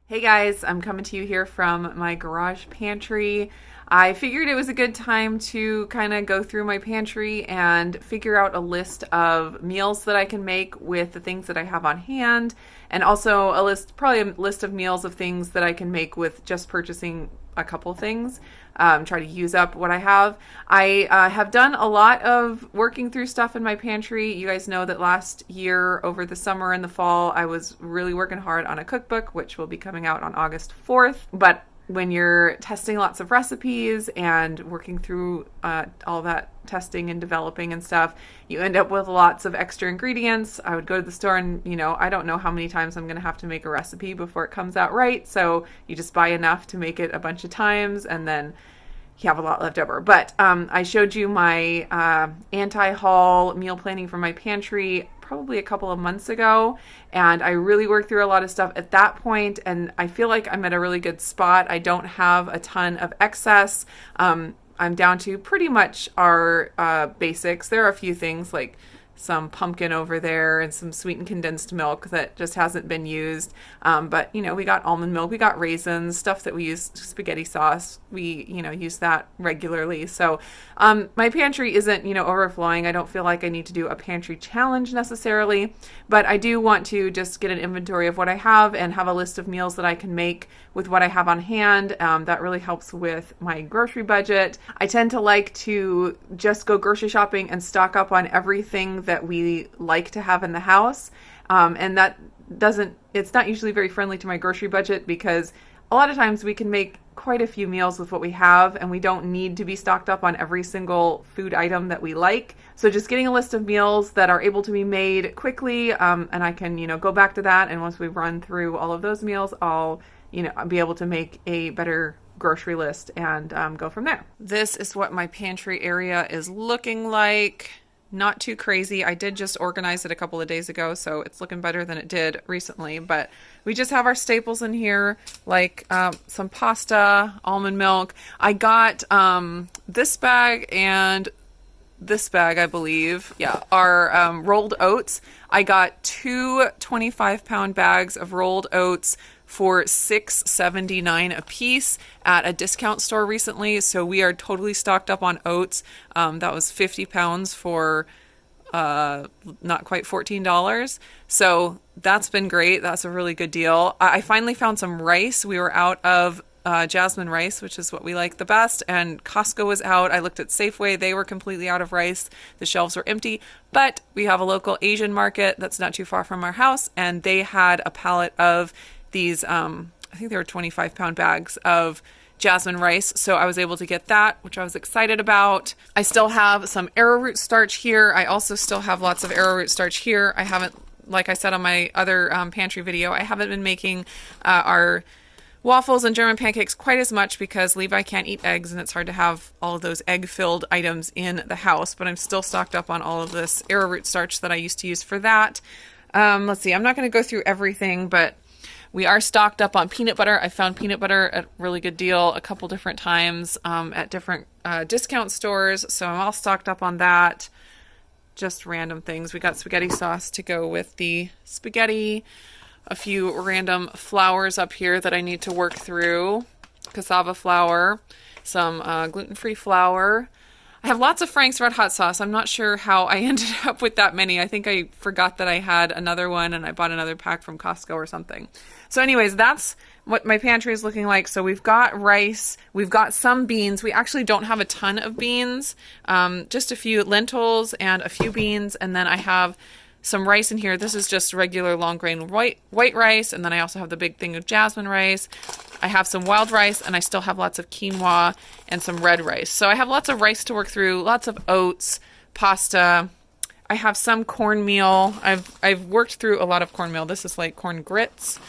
Hey guys, I'm coming to you here from my garage pantry. I figured it was a good time to kind of go through my pantry and figure out a list of meals that I can make with the things that I have on hand, and also probably a list of meals of things that I can make with just purchasing a couple things. Try to use up what I have. I have done a lot of working through stuff in my pantry. You guys know that last year over the summer and the fall, I was really working hard on a cookbook, which will be coming out on August 4th. But when you're testing lots of recipes and working through all that testing and developing and stuff, you end up with lots of extra ingredients. I would go to the store and, I don't know how many times I'm going to have to make a recipe before it comes out right. So you just buy enough to make it a bunch of times and then you have a lot left over. But I showed you my anti-haul meal planning for my pantry probably a couple of months ago, and I really worked through a lot of stuff at that point, and I feel like I'm at a really good spot. I don't have a ton of excess. I'm down to pretty much our basics. There are a few things like some pumpkin over there and some sweetened condensed milk that just hasn't been used. But, we got almond milk, we got raisins, stuff that we use, spaghetti sauce. We, use that regularly. So my pantry isn't, overflowing. I don't feel like I need to do a pantry challenge necessarily, but I do want to just get an inventory of what I have and have a list of meals that I can make with what I have on hand. That really helps with my grocery budget. I tend to like to just go grocery shopping and stock up on everything that we like to have in the house. And it's not usually very friendly to my grocery budget because a lot of times we can make quite a few meals with what we have and we don't need to be stocked up on every single food item that we like. So just getting a list of meals that are able to be made quickly, and I can, go back to that. And once we run through all of those meals, I'll, be able to make a better grocery list and go from there. This is what my pantry area is looking like. Not too crazy. I did just organize it a couple of days ago, so it's looking better than it did recently. But we just have our staples in here, like some pasta, almond milk. I got this bag and this bag, I believe. Yeah, our rolled oats. I got two 25-pound bags of rolled oats for $6.79 a piece at a discount store recently. So we are totally stocked up on oats. That was 50 pounds for not quite $14. So that's been great. That's a really good deal. I finally found some rice. We were out of jasmine rice, which is what we like the best, and Costco was out. I looked at Safeway. They were completely out of rice. The shelves were empty, but we have a local Asian market that's not too far from our house, and they had a pallet of these, I think they were 25-pound bags of jasmine rice. So I was able to get that, which I was excited about. I still have some arrowroot starch here. I also still have lots of arrowroot starch here. I haven't, like I said on my other pantry video, I haven't been making our waffles and German pancakes quite as much because Levi can't eat eggs and it's hard to have all of those egg-filled items in the house, but I'm still stocked up on all of this arrowroot starch that I used to use for that. Let's see, I'm not going to go through everything, but we are stocked up on peanut butter. I found peanut butter at a really good deal a couple different times at different discount stores, so I'm all stocked up on that. Just random things. We got spaghetti sauce to go with the spaghetti. A few random flours up here that I need to work through. Cassava flour, some gluten-free flour. I have lots of Frank's Red Hot sauce. I'm not sure how I ended up with that many. I think I forgot that I had another one and I bought another pack from Costco or something. So anyways, that's what my pantry is looking like. So we've got rice, we've got some beans. We actually don't have a ton of beans, just a few lentils and a few beans. And then I have some rice in here. This is just regular long grain white rice, and then I also have the big thing of jasmine rice. I have some wild rice, and I still have lots of quinoa and some red rice. So I have lots of rice to work through, lots of oats, pasta. I have some cornmeal. I've worked through a lot of cornmeal. This is like corn grits.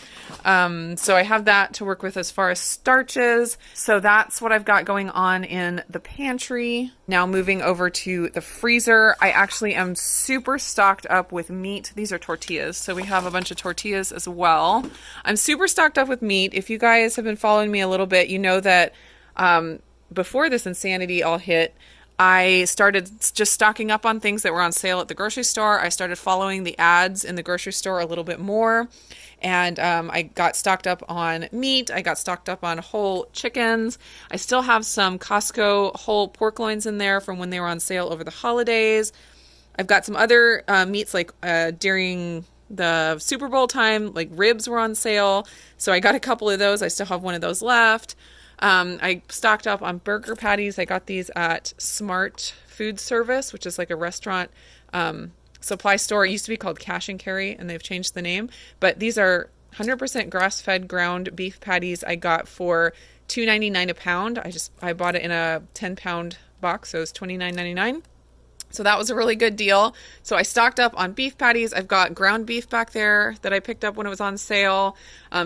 So I have that to work with as far as starches. So that's what I've got going on in the pantry. Now moving over to the freezer, I actually am super stocked up with meat. These are tortillas. So we have a bunch of tortillas as well. I'm super stocked up with meat. If you guys have been following me a little bit, you know that before this insanity all hit, I started just stocking up on things that were on sale at the grocery store. I started following the ads in the grocery store a little bit more. And I got stocked up on meat. I got stocked up on whole chickens. I still have some Costco whole pork loins in there from when they were on sale over the holidays. I've got some other meats like during the Super Bowl time, like ribs were on sale. So I got a couple of those. I still have one of those left. I stocked up on burger patties. I got these at Smart Food Service, which is like a restaurant supply store. It used to be called Cash and Carry, and they've changed the name. But these are 100% grass-fed ground beef patties I got for $2.99 a pound. I bought it in a 10-pound box, so it was $29.99. So that was a really good deal. So I stocked up on beef patties. I've got ground beef back there that I picked up when it was on sale.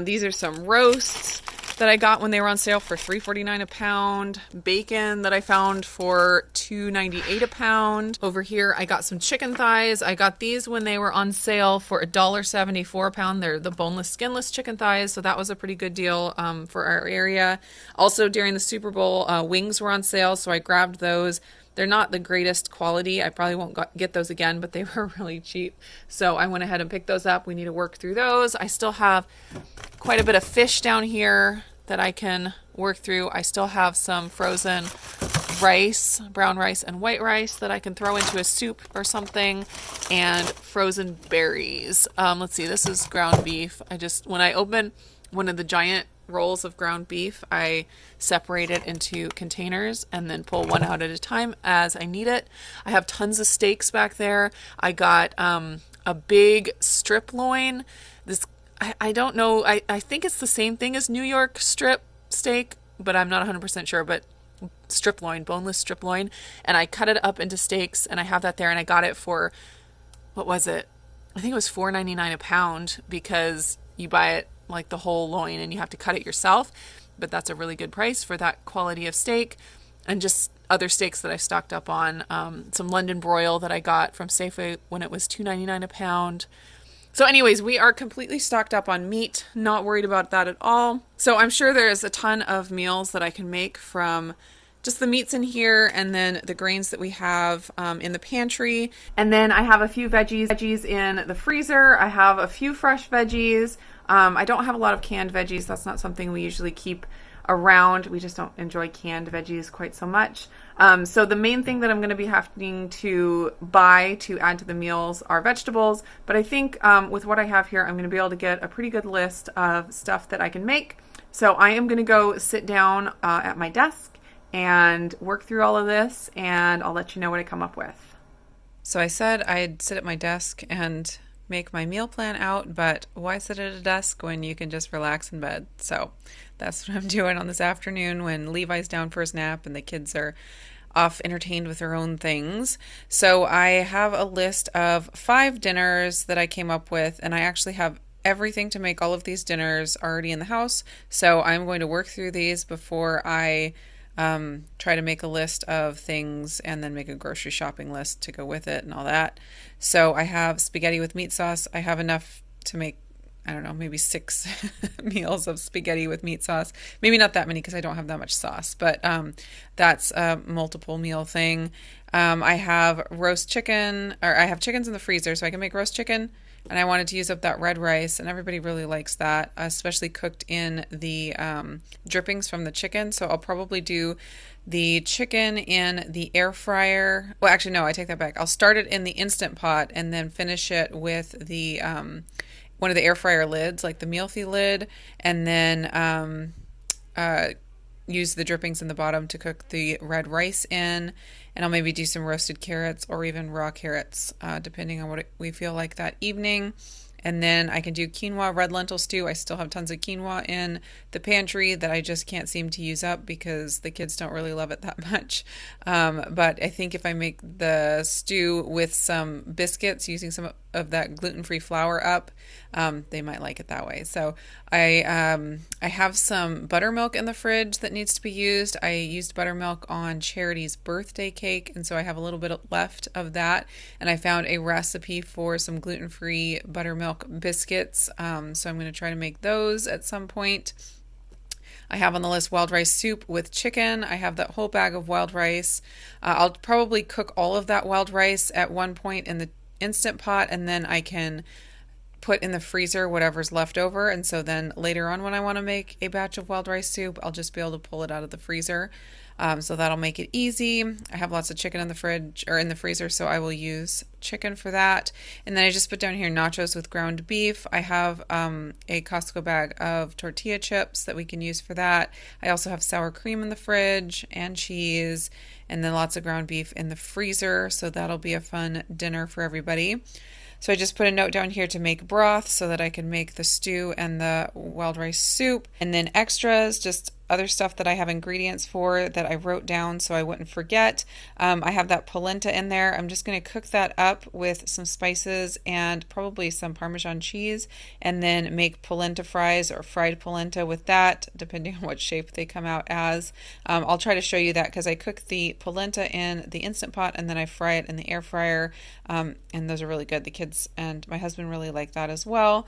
These are some roasts that I got when they were on sale for $3.49 a pound. Bacon that I found for $2.98 a pound. Over here, I got some chicken thighs. I got these when they were on sale for $1.74 a pound. They're the boneless, skinless chicken thighs. So that was a pretty good deal for our area. Also, during the Super Bowl, wings were on sale. So I grabbed those. They're not the greatest quality. I probably won't get those again, but they were really cheap. So I went ahead and picked those up. We need to work through those. I still have quite a bit of fish down here that I can work through. I still have some frozen rice, brown rice and white rice that I can throw into a soup or something, and frozen berries. Let's see, this is ground beef. When I open one of the giant rolls of ground beef, I separate it into containers and then pull one out at a time as I need it. I have tons of steaks back there. I got a big strip loin. I don't know. I think it's the same thing as New York strip steak, but I'm not 100% sure. But strip loin, boneless strip loin. And I cut it up into steaks, and I have that there. And I got it for, what was it? I think it was $4.99 a pound, because you buy it like the whole loin and you have to cut it yourself. But that's a really good price for that quality of steak. And just other steaks that I stocked up on. Some London broil that I got from Safeway when it was $2.99 a pound. So anyways, we are completely stocked up on meat, not worried about that at all. So I'm sure there's a ton of meals that I can make from just the meats in here, and then the grains that we have in the pantry. And then I have a few veggies in the freezer. I have a few fresh veggies. I don't have a lot of canned veggies. That's not something we usually keep around. We just don't enjoy canned veggies quite so much. So the main thing that I'm going to be having to buy to add to the meals are vegetables. But I think with what I have here, I'm going to be able to get a pretty good list of stuff that I can make. So I am going to go sit down at my desk and work through all of this, and I'll let you know what I come up with. So I said I'd sit at my desk and make my meal plan out, but why sit at a desk when you can just relax in bed? So that's what I'm doing on this afternoon when Levi's down for his nap and the kids are off entertained with their own things. So I have a list of 5 dinners that I came up with, and I actually have everything to make all of these dinners already in the house. So I'm going to work through these before I try to make a list of things and then make a grocery shopping list to go with it and all that. So I have spaghetti with meat sauce. I have enough to make, I don't know, maybe 6 meals of spaghetti with meat sauce. Maybe not that many because I don't have that much sauce, but that's a multiple meal thing. I have roast chicken, or I have chickens in the freezer, so I can make roast chicken. And I wanted to use up that red rice, and everybody really likes that, especially cooked in the drippings from the chicken. So I'll probably do the chicken in the air fryer. Well, actually, no, I take that back. I'll start it in the Instant Pot and then finish it with the one of the air fryer lids, like the Mealthy lid, and then use the drippings in the bottom to cook the red rice in. And I'll maybe do some roasted carrots or even raw carrots, depending on what we feel like that evening. And then I can do quinoa, red lentil stew. I still have tons of quinoa in the pantry that I just can't seem to use up because the kids don't really love it that much. But I think if I make the stew with some biscuits, using some of that gluten-free flour up, they might like it that way. So I have some buttermilk in the fridge that needs to be used. I used buttermilk on Charity's birthday cake, and so I have a little bit left of that. And I found a recipe for some gluten-free buttermilk biscuits, so I'm going to try to make those at some point. I have on the list wild rice soup with chicken. I have that whole bag of wild rice. I'll probably cook all of that wild rice at one point in the Instant Pot, and then I can put in the freezer whatever's left over. And so then later on when I want to make a batch of wild rice soup, I'll just be able to pull it out of the freezer. So that'll make it easy. I have lots of chicken in the fridge or in the freezer, so I will use chicken for that. And then I just put down here nachos with ground beef. I have a Costco bag of tortilla chips that we can use for that. I also have sour cream in the fridge and cheese, and then lots of ground beef in the freezer. So that'll be a fun dinner for everybody. So I just put a note down here to make broth so that I can make the stew and the wild rice soup. And then extras, just other stuff that I have ingredients for that I wrote down so I wouldn't forget. I have that polenta in there. I'm just going to cook that up with some spices and probably some Parmesan cheese, and then make polenta fries or fried polenta with that, depending on what shape they come out as. I'll try to show you that because I cook the polenta in the Instant Pot and then I fry it in the air fryer, and those are really good. The kids and my husband really like that as well.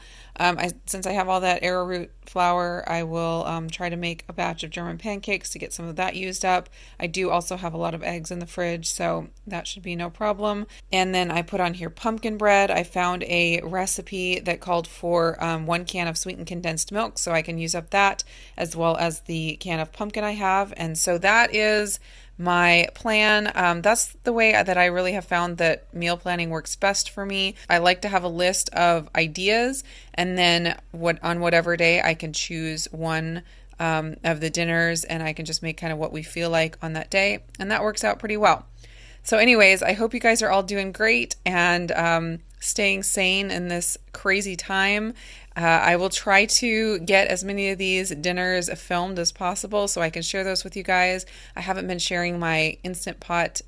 Since I have all that arrowroot flour, I will try to make a batch of German pancakes to get some of that used up. I do also have a lot of eggs in the fridge, so that should be no problem. And then I put on here pumpkin bread. I found a recipe that called for 1 can of sweetened condensed milk, so I can use up that as well as the can of pumpkin I have. And so that is my plan. That's the way that I really have found that meal planning works best for me. I like to have a list of ideas, and then on whatever day I can choose one of the dinners, and I can just make kind of what we feel like on that day, and that works out pretty well. So anyways, I hope you guys are all doing great and staying sane in this crazy time. I will try to get as many of these dinners filmed as possible so I can share those with you guys. I haven't been sharing my Instant Pot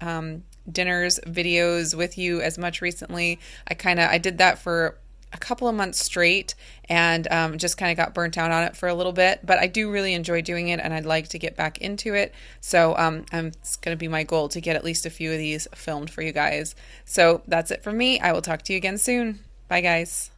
dinners videos with you as much recently. I did that for a couple of months straight and just kind of got burnt out on it for a little bit, but I do really enjoy doing it and I'd like to get back into it. So it's going to be my goal to get at least a few of these filmed for you guys. So that's it from me. I will talk to you again soon. Bye guys.